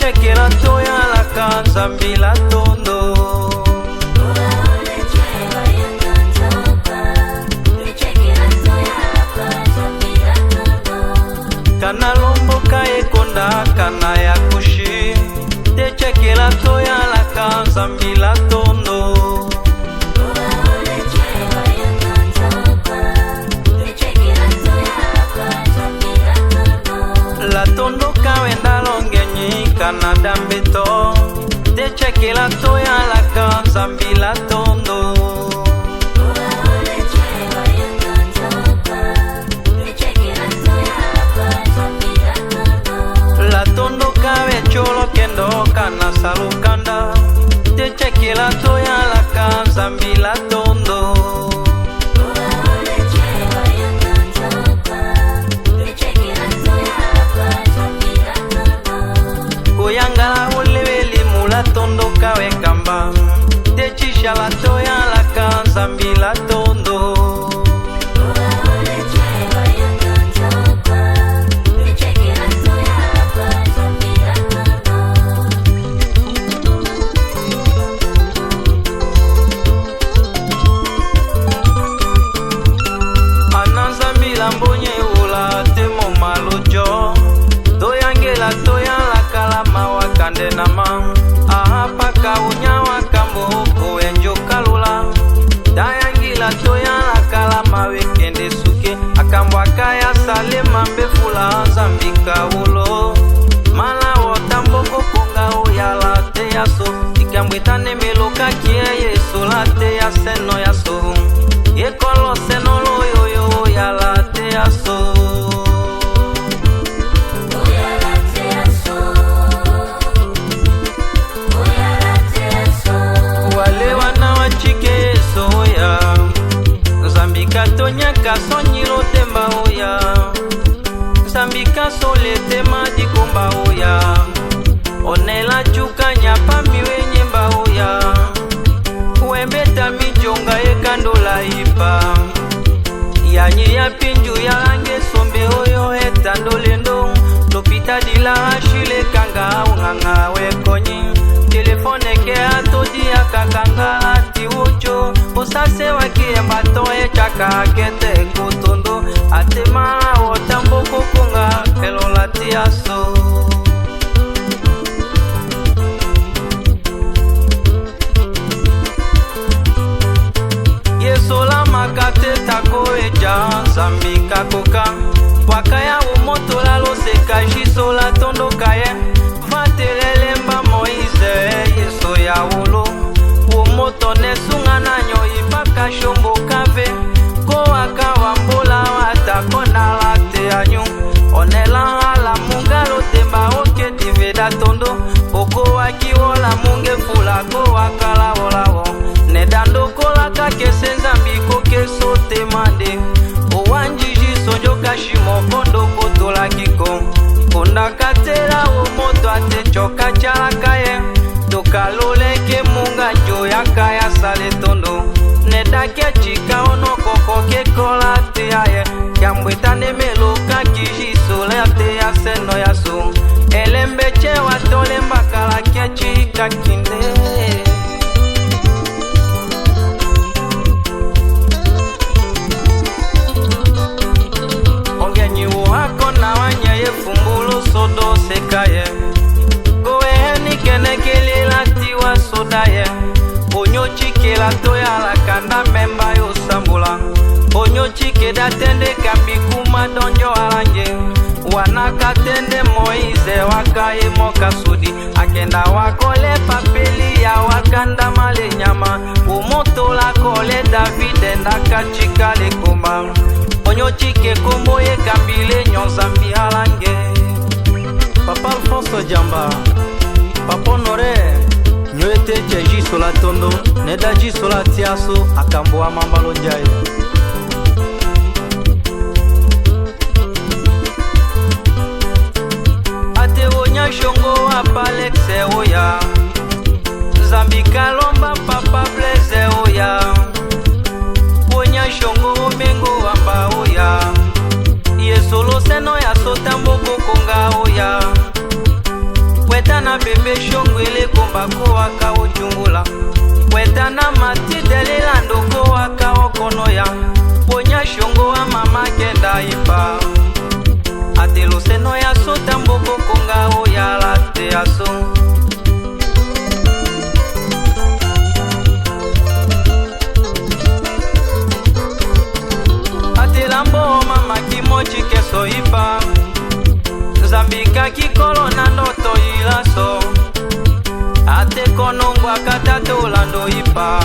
chekela toya la kanza mbila tondo. Kana lombo ka ekonda kana ya kushi, te chekela toya la kanza mbila tondo. La tondo ka wenda longenyi kana dambeto, te chekela toya la kanza mbila tondo. La tondo kawe cholo kendo kana salukanda, te chekela toya la kanza mbila tondo. Kuyangala uleweli mula tondo kawe kamba, te chisha la toya la kanza mbila tondo. Mbonye ula temo malujo, doyangela toya la kalama wakande nama. Aha paka unyawa kambo koenjo kalula, dayangila toya la kalama wekende suke. Akambwa kaya salema mbefula zambika ulo, mala wotamboko konga uyala te yaso. Ikambwetane meloka kie yeso la te ya seno yaso, yekolo seno lo yoyo yala yaso. Wale wana wachike yeso ya Zambika tonya kasonyilo temba oya, Zambika sole tema dikomba oya, onela chuka nyapa miwe nyemba oya, uembeta mijonga yekandola ipa, yanyi ya pinju ya lange sombe oyo etandolendo. Lopita dila hashile kanga unganga wekonyi, telefone ke atodi ya kakanga ati ucho. Usase wakie mbatoe chaka kete kutondo, atema otambo kukunga elolati aso. Yesola makate tako eja Zambika koka, wakaya umoto la lo seka jisola tondo kaye. Vaterele mba Moize yeso ya ulo, umoto nesunga nanyo ipaka shombo kave. Ko waka wambola watakona late anyu, onela hala mungalo temba oke diveda tondo. Oko wakiwola munge fula ko wakala wolawo, nedando kola kake senzambiko keso temande. Owanjiji sonjo kashimo kondo kotola kiko, konda katera umoto ate choka chalakaye. Toka loleke munga jo yakaya sale tondo, nedake chika ono koko kekola te aye. Kambwetane meloka kiji sole ate ya seno yaso, elembeche watole mbakala kia chika kinde. Sodo sekaye koeni kenekele latiwa sodaye, onyo chike la toya la kanda memba yo sambula, onyo chike datende kambi kuma donjo alanje. Wanaka tende Moize wakaye moka sudi, akenda wakole papeli ya wakanda male nyama. Umoto la kole Davide ndaka chika le komba, onyo chike kombo ye kambile nyozambi halange. Papa Alfonso Jamba, Papa Honore, nyoete cheji sola tondo, neda ji sola tiaso, akambo amambalo njaye. Ate wonya shongo apalexe oya, Zambika lomba Papa Blaise oya, wonya shongo mengo amba oya, ye solo seno ya sotambo kokonga oya. Weta na bebe shongwele komba ko waka ochungula wetana matidele lando ko waka okonoya ponya shongo wa mama kenda ipa atelo seno ya sota mboko konga o ya late aso atelambo mama kimochi keso ipa Zambika kikolo na ndoto ilaso ate konongwa katatu lando ipa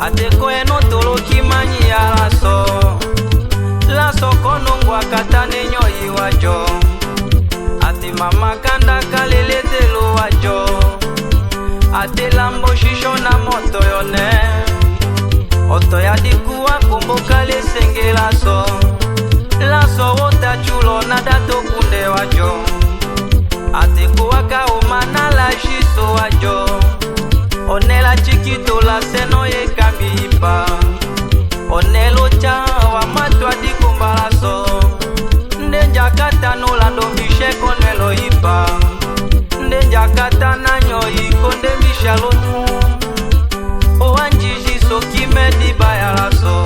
ate koeno tolo kimanyi ya laso konongwa katane nyoyi wajo ate mama kanda kalele telo wajo ate lambo shisho na moto yone oto ya dikuwa kumboka le senge laso wota chulo na dato kunde wajo ate kuwaka umana la shiso wajo onela chikito la seno ye kambi ipa onelo cha wa matwa dikumbalaso ndenja kata nolando mishe konelo ipa ndenja kata nanyo ikonde mishalotu owanjiji sokime dibaya laso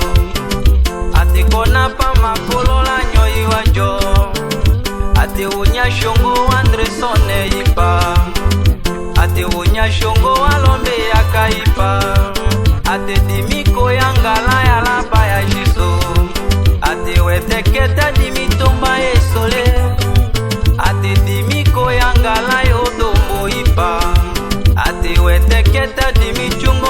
ate kona pa makolola nyoyi wajo ate unya shongo Andresone ipa ate unya shongo alombe yakaipa ate dimiko yangala ya lapa ya jiso ate weteketa dimitomba esole ate dimiko yangala yodombo ipa ate weteketa dimichungo